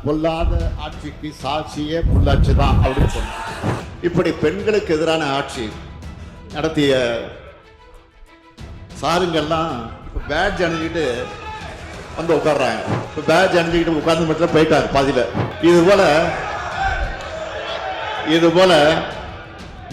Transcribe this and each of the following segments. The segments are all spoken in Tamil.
பொல்லாத ஆட்சிக்கு சாட்சியே பொள்ளாட்சி தான் அப்படின்னு சொன்னாங்க. இப்படி பெண்களுக்கு எதிரான ஆட்சி நடத்திய சாருங்கெல்லாம் பேட்ஜ் அணிஞ்சிட்டு வந்து உட்கார்றாங்க. இப்போ பேட்ஜ் அணிஞ்சிக்கிட்டு உட்கார்ந்து மட்டும் போயிட்டாங்க பாதியில. இது போல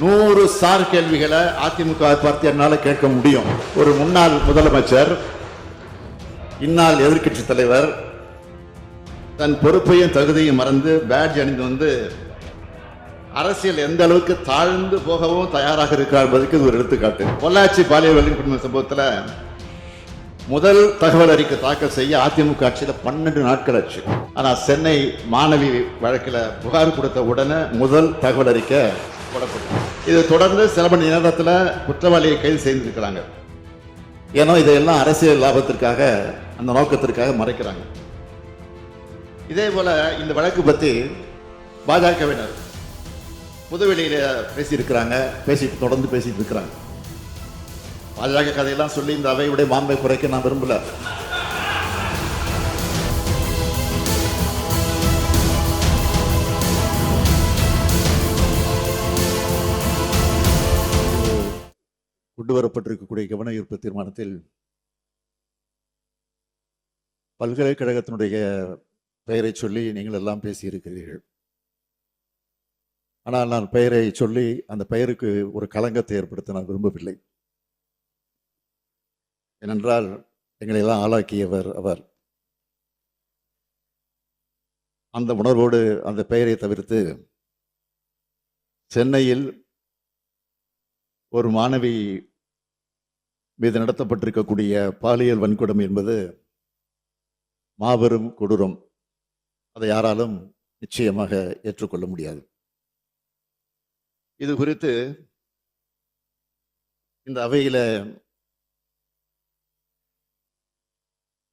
100 சார் கேள்விகளை அதிமுக பார்த்து என்னால் கேட்க முடியும். ஒரு முன்னாள் முதலமைச்சர், இந்நாள் எதிர்க்கட்சி தலைவர் தன் பொறுப்பையும் தகுதியும் மறந்து பேட்ஜ் அணிந்து வந்து அரசியல் எந்த அளவுக்கு தாழ்ந்து போகவும் தயாராக இருக்கிறார் என்பதற்கு இது ஒரு எடுத்துக்காட்டு. பொள்ளாச்சி பாலியல் வல்லுநர் சம்பவத்தில் முதல் தகவல் அறிக்கை தாக்கல் செய்ய அதிமுக ஆட்சியில் 12 நாட்கள் ஆச்சு. ஆனால் சென்னை மாணவி வழக்கில் புகார் கொடுத்த உடனே முதல் தகவல் அறிக்கை போடப்பட்டது. இது தொடர்ந்து சில மணி நேரத்தில் குற்றவாளியை கைது செய்திருக்கிறாங்க. ஏன்னா இதையெல்லாம் அரசியல் லாபத்திற்காக, அந்த நோக்கத்திற்காக மறைக்கிறாங்க. இதே போல இந்த வழக்கு பற்றி பாஜகவினர் புதுவெளியில பேசியிருக்கிறாங்க, தொடர்ந்து பேசிட்டு இருக்கிறாங்க. பாஜக கதையெல்லாம் சொல்லி இந்த அவையுடைய மாண்பை குறைக்க நான் விரும்பல. கொண்டு வரப்பட்டிருக்கக்கூடிய கவன ஈர்ப்பு தீர்மானத்தில் பல்கலைக்கழகத்தினுடைய பெயரை சொல்லி நீங்கள் எல்லாம் பேசியிருக்கிறீர்கள். ஆனால் நான் பெயரை சொல்லி அந்த பெயருக்கு ஒரு களங்கத்தை ஏற்படுத்த நான் விரும்பவில்லை. ஏனென்றால் எங்களை எல்லாம் ஆளாக்கியவர் அவர். அந்த உணர்வோடு அந்த பெயரை தவிர்த்து சென்னையில் ஒரு மாணவி மீது நடத்தப்பட்டிருக்கக்கூடிய பாலியல் வன்கொடுமை என்பது மாபெரும் கொடூரம். அதை யாராலும் நிச்சயமாக ஏற்றுக்கொள்ள முடியாது. இது குறித்து இந்த அவையில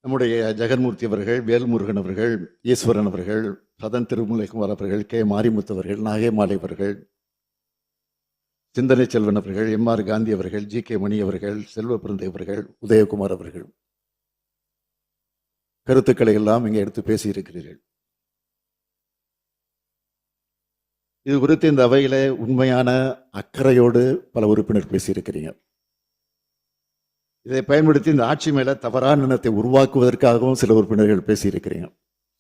நம்முடைய ஜெகன்மூர்த்தி அவர்கள், வேல்முருகன் அவர்கள், ஈஸ்வரன் அவர்கள், சதன் திருமலைக்குமார் அவர்கள், கே மாரிமுத்து அவர்கள், நாகேமாலை அவர்கள், சிந்தனை செல்வன் அவர்கள், எம்.ஆர். காந்தி அவர்கள், ஜி.கே. மணி அவர்கள், செல்வ பிறந்தை அவர்கள், உதயகுமார் அவர்கள் கருத்துக்களை எல்லாம் இங்கே எடுத்து பேசியிருக்கிறீர்கள். இது குறித்து இந்த அவையில உண்மையான அக்கறையோடு பல உறுப்பினர் பேசியிருக்கிறீங்க. இதை பயன்படுத்தி இந்த ஆட்சி மேல தவறான எண்ணத்தை உருவாக்குவதற்காகவும் சில உறுப்பினர்கள் பேசியிருக்கிறீங்க.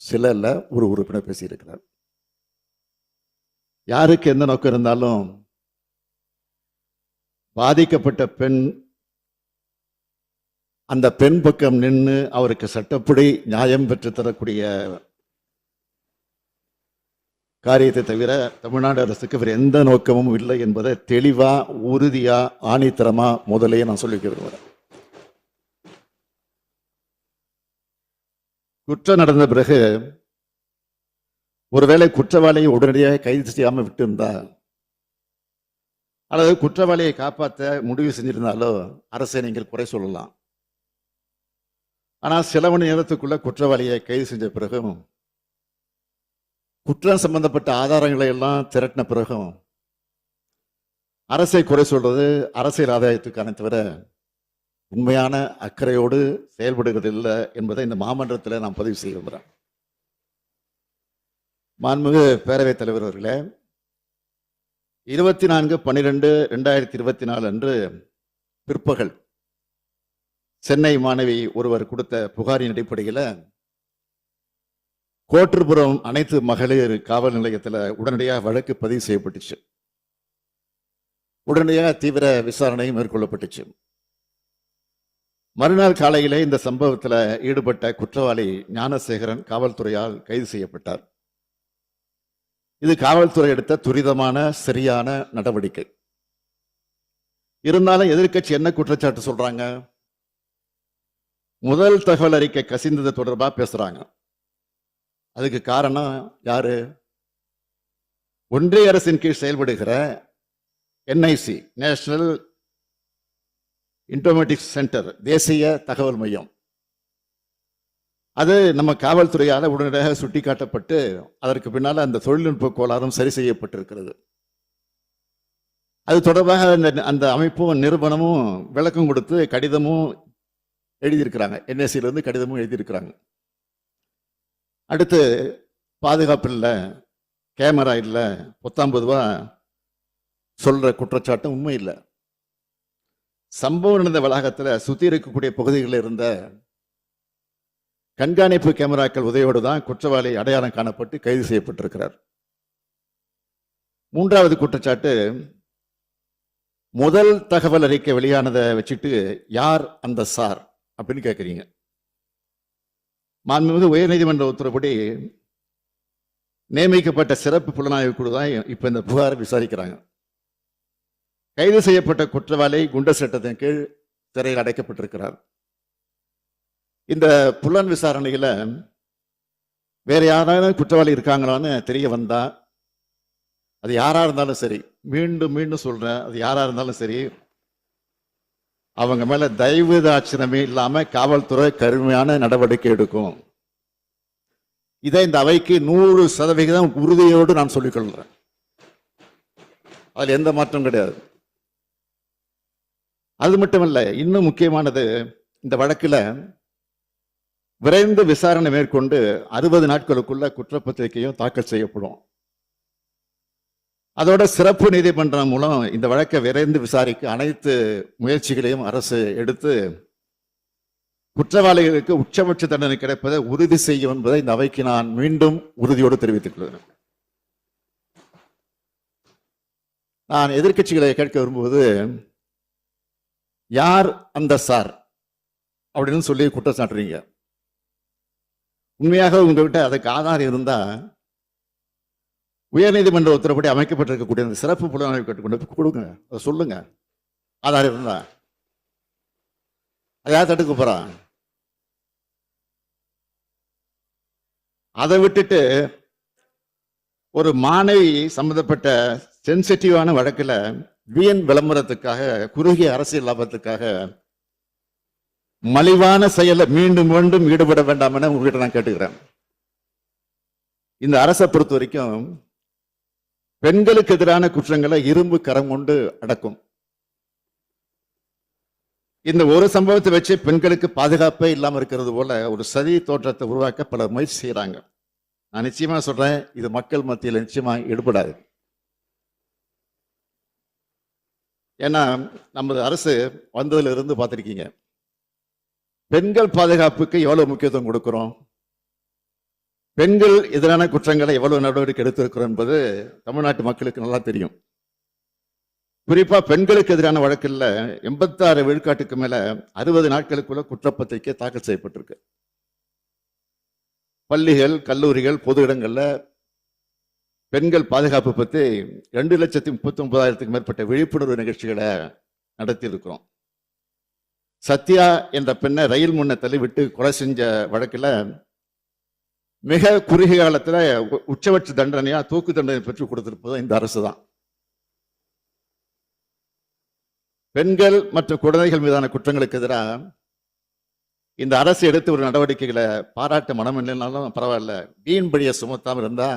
சில இல்ல, ஒரு உறுப்பினர் பேசியிருக்கிறார். யாருக்கு எந்த நோக்கம் இருந்தாலும் பாதிக்கப்பட்ட பெண் அந்த பெண் பக்கம் நின்று அவருக்கு சட்டப்படி நியாயம் பெற்று தரக்கூடிய காரியத்தை தவிர தமிழ்நாடு அரசுக்கு வேறு எந்த நோக்கமும் இல்லை என்பதை தெளிவா, உறுதியா, ஆணித்தரமா முதலையே நான் சொல்லி விரும்புகிறேன். குற்றம் நடந்த பிறகு ஒருவேளை குற்றவாளியை உடனடியாக கைது செய்யாமல் விட்டு இருந்தா, அல்லது குற்றவாளியை காப்பாற்ற முடிவு செஞ்சிருந்தாலோ அரசை நீங்கள் குறை சொல்லலாம். ஆனால் சில மணி நேரத்துக்குள்ள குற்றவாளியை கைது செஞ்ச பிறகும், குற்றம் சம்பந்தப்பட்ட ஆதாரங்களை எல்லாம் திரட்டின பிறகும் அரசை குறை சொல்றது அரசியல் ஆதாயத்துக்கான தவிர உண்மையான அக்கறையோடு செயல்படுகிறது இல்லை என்பதை இந்த மாமன்றத்தில் நான் பதிவு செய்ய விரும்புகிறேன். மாண்புமிகு பேரவைத் தலைவர் அவர்களே, 24/12/2024 அன்று பிற்பகல் சென்னை மாணவி ஒருவர் கொடுத்த புகாரின் அடிப்படையில் கோட்டூர்புரம் அனைத்து மகளிர் காவல் நிலையத்தில் உடனடியாக வழக்கு பதிவு செய்யப்பட்டுச்சு. உடனடியாக தீவிர விசாரணை மேற்கொள்ளப்பட்டுச்சு. மறுநாள் காலையிலே இந்த சம்பவத்தில் ஈடுபட்ட குற்றவாளி ஞானசேகரன் காவல்துறையால் கைது செய்யப்பட்டார். இது காவல்துறை எடுத்த துரிதமான சரியான நடவடிக்கை. இருந்தாலும் எதிர்க்கட்சி என்ன குற்றச்சாட்டு சொல்றாங்க? முதல் தகவல் அறிக்கை கசிந்தது தொடர்பா பேசுறாங்க. அதுக்கு காரணம் யாரு? ஒன்றிய அரசின் கீழ் செயல்படுகிற என்ஐசி, நேஷனல் இன்ஃபர்மேட்டிக்ஸ் சென்டர், தேசிய தகவல் மையம். அது நம்ம காவல்துறையால் உடனடியாக சுட்டிக்காட்டப்பட்டு அதற்கு பின்னால் அந்த தொழில்நுட்ப கோளாறும் சரி செய்யப்பட்டிருக்கிறது. அது தொடர்பாக அந்த அமைப்பும் நிறுவனமும் விளக்கம் கொடுத்து கடிதமும் எழுதியிருக்கிறாங்க. என்எஸ்சியிலிருந்து கடிதமும் எழுதியிருக்கிறாங்க. அடுத்து பாதுகாப்பு இல்லை, கேமரா இல்லை, 19 சொல்ற குற்றச்சாட்டு உண்மை இல்லை. சம்பவம் நடந்த வளாகத்தில் சுத்தி இருக்கக்கூடிய பகுதிகளில் இருந்த கண்காணிப்பு கேமராக்கள் உதவியோடு தான் குற்றவாளி அடையாளம் காணப்பட்டு கைது செய்யப்பட்டிருக்கிறார். 3வது குற்றச்சாட்டு, முதல் தகவல் அறிக்கை வெளியானதை வச்சுட்டு யார் அந்த சார் அப்படின்னு கேட்குறீங்க. மாண்புமிகு உயர்நீதிமன்ற உத்தரவுப்படி நியமிக்கப்பட்ட சிறப்பு புலனாய்வு குழு தான் இப்ப இந்த புகாரை விசாரிக்கிறாங்க. கைது செய்யப்பட்ட குற்றவாளி குண்டர் சட்டத்தின் கீழ் சிறையில் அடைக்கப்பட்டிருக்கிறார். இந்த புலன் விசாரணையில வேற யாராவது குற்றவாளி இருக்காங்களான்னு தெரிய வந்தா, அது யாரா இருந்தாலும் சரி, மீண்டும் மீண்டும் சொல்றேன், அது யாரா இருந்தாலும் சரி, அவங்க மேல தயவு தாட்சணமே இல்லாம காவல்துறை கடுமையான நடவடிக்கை எடுக்கும். இதை இந்த அவைக்கு 100% உறுதியோடு நான் சொல்லிக் கொள்கிறேன். அதில் எந்த மாற்றம் கிடையாது. அது மட்டுமல்ல, இன்னும் முக்கியமானது, இந்த வழக்கில் விரைந்து விசாரணை மேற்கொண்டு 60 நாட்களுக்குள்ள குற்றப்பத்திரிகையும் தாக்கல் செய்யப்படும். அதோட சிறப்பு நீதிமன்றம் மூலம் இந்த வழக்கை விரைந்து விசாரிக்க அனைத்து முயற்சிகளையும் அரசு எடுத்து குற்றவாளிகளுக்கு உச்சபட்ச தண்டனை கிடைப்பதை உறுதி செய்யும் என்பதை இந்த அவைக்கு நான் மீண்டும் உறுதியோடு தெரிவித்துக் கொள்கிறேன். நான் எதிர்க்கட்சிகளை கேட்க விரும்புவது, யார் அந்த சார் அப்படின்னு சொல்லி குற்றம் சாட்டுறீங்க. உண்மையாக உங்ககிட்ட அதுக்கு ஆதாரம் இருந்தா உயர்நீதிமன்ற உத்தரவுப்படி அமைக்கப்பட்டிருக்கக்கூடிய அந்த சிறப்பு புலனாய்வு கொண்டு கொடுங்க, அதை சொல்லுங்க. ஆதாரம் இருந்தா அதை யார் தடுக்க போறா? அதை விட்டுட்டு ஒரு மாணவி சம்பந்தப்பட்ட சென்சிட்டிவான வழக்கில் வீண் விளம்பரத்துக்காக, குறுகிய அரசியல் லாபத்துக்காக மலிவான செயலை மீண்டும் மீண்டும் ஈடுபட வேண்டாம் என உங்ககிட்ட நான் கேட்டுக்கிறேன். இந்த அரசை பொறுத்த வரைக்கும் பெண்களுக்கு எதிரான குற்றங்களை இரும்பு கரம் கொண்டு அடக்கும். இந்த ஒரு சம்பவத்தை வச்சு பெண்களுக்கு பாதுகாப்பே இல்லாமல் இருக்கிறது போல ஒரு சதி தோற்றத்தை உருவாக்க பல முயற்சி செய்யறாங்க. நான் நிச்சயமா சொல்றேன், இது மக்கள் மத்தியில் நிச்சயமா ஈடுபடாது. ஏன்னா நமது அரசு வந்ததுல இருந்து பார்த்திருக்கீங்க, பெண்கள் பாதுகாப்புக்கு எவ்வளவு முக்கியத்துவம் கொடுக்கிறோம், பெண்கள் எதிரான குற்றங்களை எவ்வளவு நடவடிக்கை எடுத்திருக்கிறோம் என்பது தமிழ்நாட்டு மக்களுக்கு நல்லா தெரியும். குறிப்பா பெண்களுக்கு எதிரான வழக்கில் 86 விழுக்காட்டுக்கு மேல 60 நாட்களுக்குள்ள குற்றப்பத்திரிகை தாக்கல் செய்யப்பட்டிருக்கு. பள்ளிகள், கல்லூரிகள், பொது இடங்கள்ல பெண்கள் பாதுகாப்பு பற்றி 2,39,000க்கும் மேற்பட்ட விழிப்புணர்வு நிகழ்ச்சிகளை நடத்தி இருக்கிறோம். சத்யா என்ற பெண்ணை ரயில் முன்ன தள்ளிவிட்டு கொலை செஞ்ச வழக்கில் மிக குறுகிய காலத்தில் உச்சபட்ச தண்டனையா தூக்கு தண்டனை பெற்றுக் கொடுத்திருப்பதும் இந்த அரசு தான். பெண்கள் மற்றும் குழந்தைகள் மீதான குற்றங்களுக்கு எதிராக இந்த அரசு எடுத்து ஒரு நடவடிக்கைகளை பாராட்ட மனம் இல்லைனாலும் பரவாயில்ல, வீண் பழியை சுமத்தாமல் இருந்தா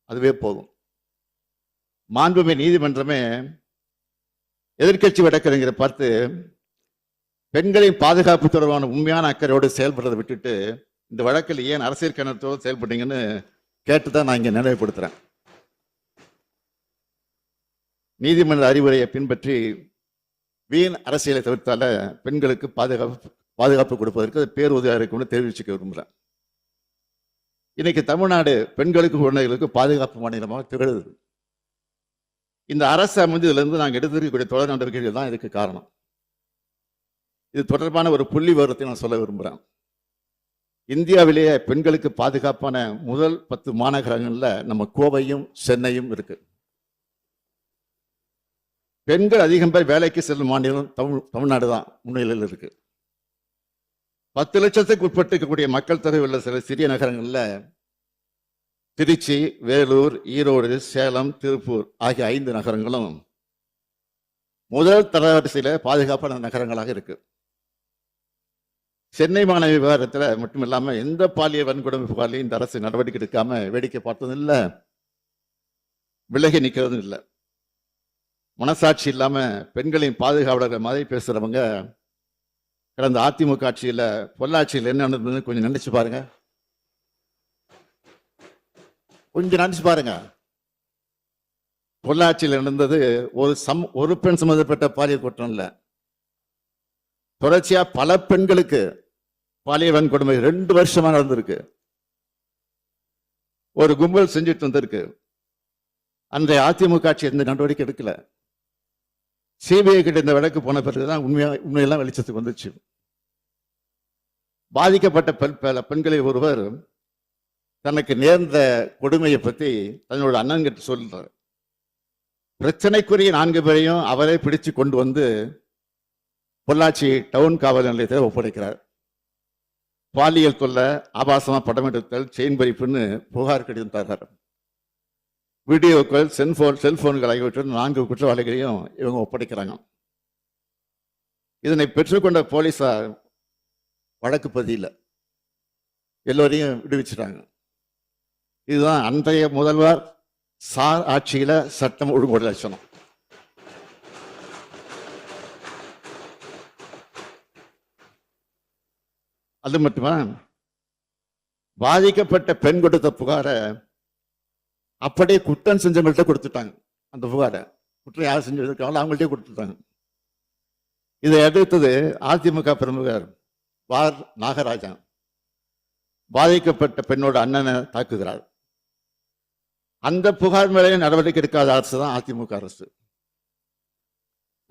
அதுவே போதும். மாண்புமிகு நீதிமன்றமே எதிர்க்கட்சி வழக்கறிஞரை பார்த்து பெண்களின் பாதுகாப்பு தொடர்பான உண்மையான அக்கறையோடு செயல்படுறதை விட்டுட்டு இந்த வழக்கில் ஏன் அரசியல் கணத்தோடு செயல்பட்டீங்கன்னு கேட்டுதான் நான் இங்க நினைவுபடுத்துறேன். நீதிமன்ற அறிவுரையை பின்பற்றி வீண் அரசியலை தவிர்த்தால பெண்களுக்கு பாதுகாப்பு கொடுப்பதற்கு அது பேருதவியாக இருக்கும்னு தெரிவிச்சுக்க விரும்புகிறேன். இன்னைக்கு தமிழ்நாடு பெண்களுக்கு குழந்தைகளுக்கு பாதுகாப்பு மாநிலமாக திகழுது. இந்த அரசு அமைந்ததிலிருந்து நாங்கள் எடுத்திருக்கக்கூடிய தொடர் நடவடிக்கைகள் தான் இதுக்கு காரணம். இது தொடர்பான ஒரு புள்ளி விவரத்தை நான் சொல்ல விரும்புகிறேன். இந்தியாவிலேயே பெண்களுக்கு பாதுகாப்பான முதல் 10 மாநகரங்கள்ல நம்ம கோவையும் சென்னையும் இருக்கு. பெண்கள் அதிகம் பேர் வேலைக்கு செல்லும் மாநிலம் தமிழ்நாடு தான் முன்னிலையில் இருக்கு. 10 லட்சத்துக்கு உட்பட்டு இருக்கக்கூடிய மக்கள் தொகை உள்ள சில சிறிய நகரங்கள்ல திருச்சி, வேலூர், ஈரோடு, சேலம், திருப்பூர் ஆகிய 5 நகரங்களும் முதல் தரவரிசையில பாதுகாப்பான நகரங்களாக இருக்கு. சென்னை மாணவி விவகாரத்தில் மட்டும் இல்லாம எந்த பாலியல் வன்கொடுமை புகாரிலையும் இந்த அரசு நடவடிக்கை எடுக்காம வேடிக்கை பார்த்ததும் இல்லை, விலகி நிற்கிறதும் இல்லை. மனசாட்சி இல்லாம பெண்களின் பாதுகாவலர்கள் மாதிரி பேசுறவங்க கடந்த அதிமுக ஆட்சியில் பொள்ளாட்சியில் என்ன நடந்ததுன்னு கொஞ்சம் நினைச்சு பாருங்க. கொஞ்சம் நினைச்சு பாருங்க. பொள்ளாச்சியில் நடந்தது ஒரு பெண் சம்பந்தப்பட்ட பாலியல் குற்றம் இல்ல, தொடர்ச்சியா பல பெண்களுக்கு பாலியல் வன்கொடுமை 2 வருஷமா நடந்திருக்கு. ஒரு கும்பல் செஞ்சுட்டு வந்திருக்கு. அன்றைய அதிமுக ஆட்சி எந்த நடவடிக்கை எடுக்கல. சிபிஐ கிட்ட இந்த வழக்கு போன பிறகுதான் உண்மையெல்லாம் வெளிச்சத்துக்கு வந்துச்சு. பாதிக்கப்பட்ட பெண்களில் ஒருவர் தனக்கு நேர்ந்த கொடுமையை பற்றி தன்னோட அண்ணன்கிட்ட சொல்றார். பிரச்சனைக்குரிய 4 பேரையும் அவரே பிடிச்சு கொண்டு வந்து பொள்ளாச்சி டவுன் காவல் நிலையத்தில் ஒப்படைக்கிறார். பாலியல் தொல்லை, ஆபாசமா படம் எடுத்தல், செயின் பறிப்புன்னு புகார் கடிதம் தர்றார். வீடியோக்கள், செல்போன்கள் ஆகியவற்றில் 4 குற்றவாளிகளையும் இவங்க ஒப்படைக்கிறாங்க. இதனை பெற்றுக்கொண்ட போலீசார் வழக்கு பதியல, எல்லோரையும் விடுவிச்சிட்டாங்க. இதுதான் அன்றைய முதல்வர் சார் ஆட்சியில சட்டம் ஒழுங்கு லட்சணம். அது மட்டுமா, பாதிக்கப்பட்ட பெண் கொடுத்த புகாரை அப்படியே குற்றம் செஞ்சவங்கள்ட்ட கொடுத்துட்டாங்க. அந்த புகாரை குற்றம் யார் செஞ்சிருக்காங்களோ அவங்கள்ட்டே கொடுத்துட்டாங்க. இதை அடுத்தது அதிமுக பிரமுகர் வார் நாகராஜன் பாதிக்கப்பட்ட பெண்ணோட அண்ணனை தாக்குகிறார். அந்த புகார் மேலே நடவடிக்கை எடுக்காத அரசு தான் அதிமுக அரசு.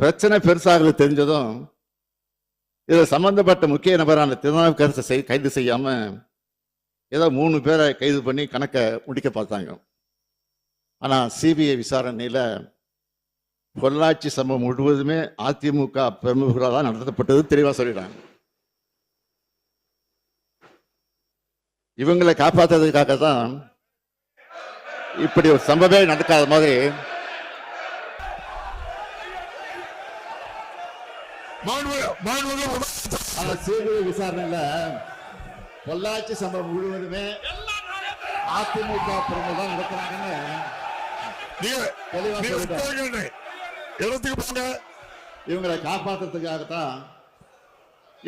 பிரச்சனை பெருசாக தெரிஞ்சதும் இதில் சம்பந்தப்பட்ட முக்கிய நபரான திருநாவுக்கரசை கைது செய்யாம ஏதோ 3 பேரை கைது பண்ணி கணக்கை முடிக்க பார்த்தாங்க. ஆனா சிபிஐ விசாரணையில பொள்ளாச்சி சம்பவம் முழுவதுமே அதிமுக பிரமுகர்களால் தான் நடத்தப்பட்டது தெளிவா சொல்லிடுறாங்க. இவங்களை காப்பாற்றுறதுக்காக தான் இப்படி ஒரு சம்பவமே நடக்காத மாதிரி சிபிஐ விசாரணையில பொள்ளாச்சி சம்பவம் முழுவதுமே அதிமுக பிரமுகர் தான் நடக்கிறாங்கன்னு இவங்களை காப்பாற்றுறதுக்காகத்தான்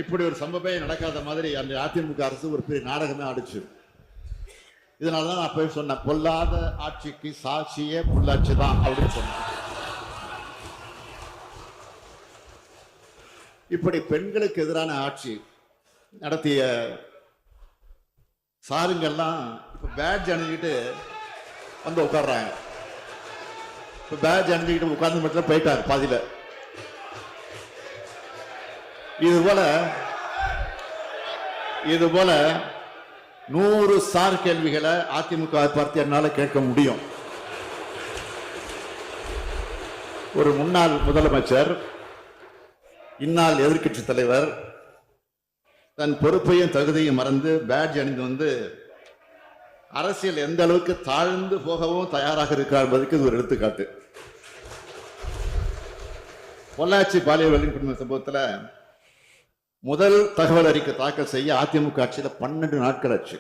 இப்படி ஒரு சம்பவமே நடக்காத மாதிரி அந்த அதிமுக அரசு ஒரு பெரிய நாடகமே ஆடிச்சு. இதனாலதான் நான் போய் சொன்னேன், பொல்லாத ஆட்சிக்கு சாட்சியே பொள்ளாச்சி தான் அப்படின்னு சொன்னேன். இப்படி பெண்களுக்கு எதிரான ஆட்சி நடத்திய சாருங்கெல்லாம் இப்ப பேட்ஜ் அணிஞ்சிட்டு வந்து உட்கார்றாங்க. இப்ப பேட்ஜ் அணிஞ்சிக்கிட்டு உட்கார்ந்து மட்டும் போயிட்டாங்க பாதியில. இது போல 100 சார் கேள்விகளை அதிமுக பார்த்து என்னால கேட்க முடியும். ஒரு முன்னாள் முதலமைச்சர், இந்நாள் எதிர்க்கட்சி தலைவர் தன் பொறுப்பையும் தகுதியும் மறந்து பேட்ஜ் அணிந்து வந்து அரசியல் எந்த அளவுக்கு தாழ்ந்து போகவும் தயாராக இருக்கிறார் என்பதற்கு இது ஒரு எடுத்துக்காட்டு. பொள்ளாச்சி பாலியல் வன்கொடுமை சம்பவத்தில் முதல் தகவல் அறிக்கை தாக்கல் செய்ய அதிமுக ஆட்சியில் 12 நாட்கள் ஆச்சு.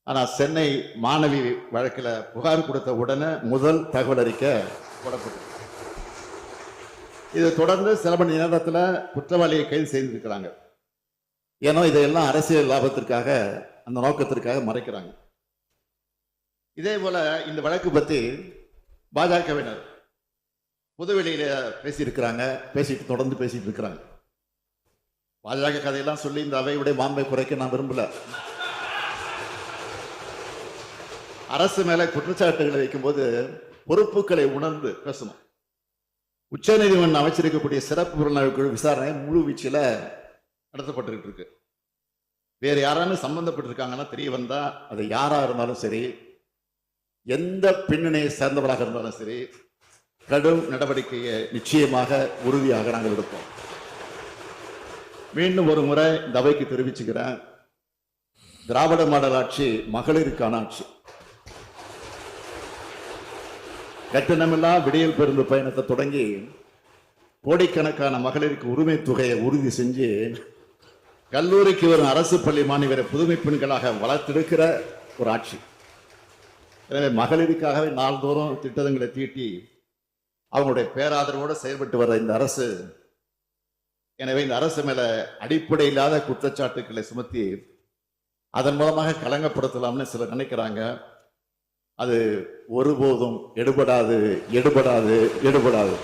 ஆனா சென்னை மாணவி வழக்கில் புகார் கொடுத்த உடனே முதல் தகவல் அறிக்கை போடப்பட்டது. இது தொடர்ந்து சில மணி நேரத்தில் குற்றவாளியை கைது செய்திருக்கிறாங்க. ஏன்னா இதையெல்லாம் அரசியல் லாபத்திற்காக, அந்த நோக்கத்திற்காக மறைக்கிறாங்க. இதே போல இந்த வழக்கு பற்றி பாஜகவினர் புதுவெளியில பேசியிருக்கிறாங்க, தொடர்ந்து பேசிட்டு இருக்கிறாங்க. பாஜக கதையெல்லாம் சொல்லி இந்த அவையுடைய மாண்பை குறைக்க நான் விரும்பல. அரசு மேல குற்றச்சாட்டுகளை வைக்கும்போது பொறுப்புகளை உணர்ந்து பேசணும். உச்ச நீதிமன்றம் அமைச்சிருக்கக்கூடிய சிறப்பு புலனாய்வு குழு விசாரணை முழு வீச்சில நடத்தப்பட்டு இருக்கு. வேற யாராலும் சம்பந்தப்பட்டிருக்காங்கன்னா தெரிய வந்தா அது யாரா இருந்தாலும் சரி, எந்த பின்னணியை சேர்ந்தவராக இருந்தாலும் சரி, கடும் நடவடிக்கையை நிச்சயமாக உறுதியாக நாங்கள் எடுப்போம். மீண்டும் ஒரு முறை இந்த அவைக்கு தெரிவிச்சுக்கிறேன், திராவிட மாடல் ஆட்சி மகளிருக்கான ஆட்சி. கட்டணமில்லா விடியல் பேருந்து பயணத்தை தொடங்கி கோடிக்கணக்கான மகளிருக்கு உரிமை தொகையை உறுதி செஞ்சு கல்லூரிக்கு வரும் அரசு பள்ளி மாணவரை புதுமை பெண்களாக வளர்த்தெடுக்கிற ஒரு ஆட்சி. எனவே மகளிருக்காகவே நாள்தோறும் திட்டங்களை தீட்டி அவங்களுடைய பேராதரவோடு செயல்பட்டு வர இந்த அரசு, எனவே இந்த அரசு மேல அடிப்படை இல்லாத குற்றச்சாட்டுக்களை சுமத்தி அதன் மூலமாக களங்கப்படுத்தலாம்னு சிலர் நினைக்கிறாங்க. அது ஒருபோதும் எடுபடாது எடுபடாது எடுபடாது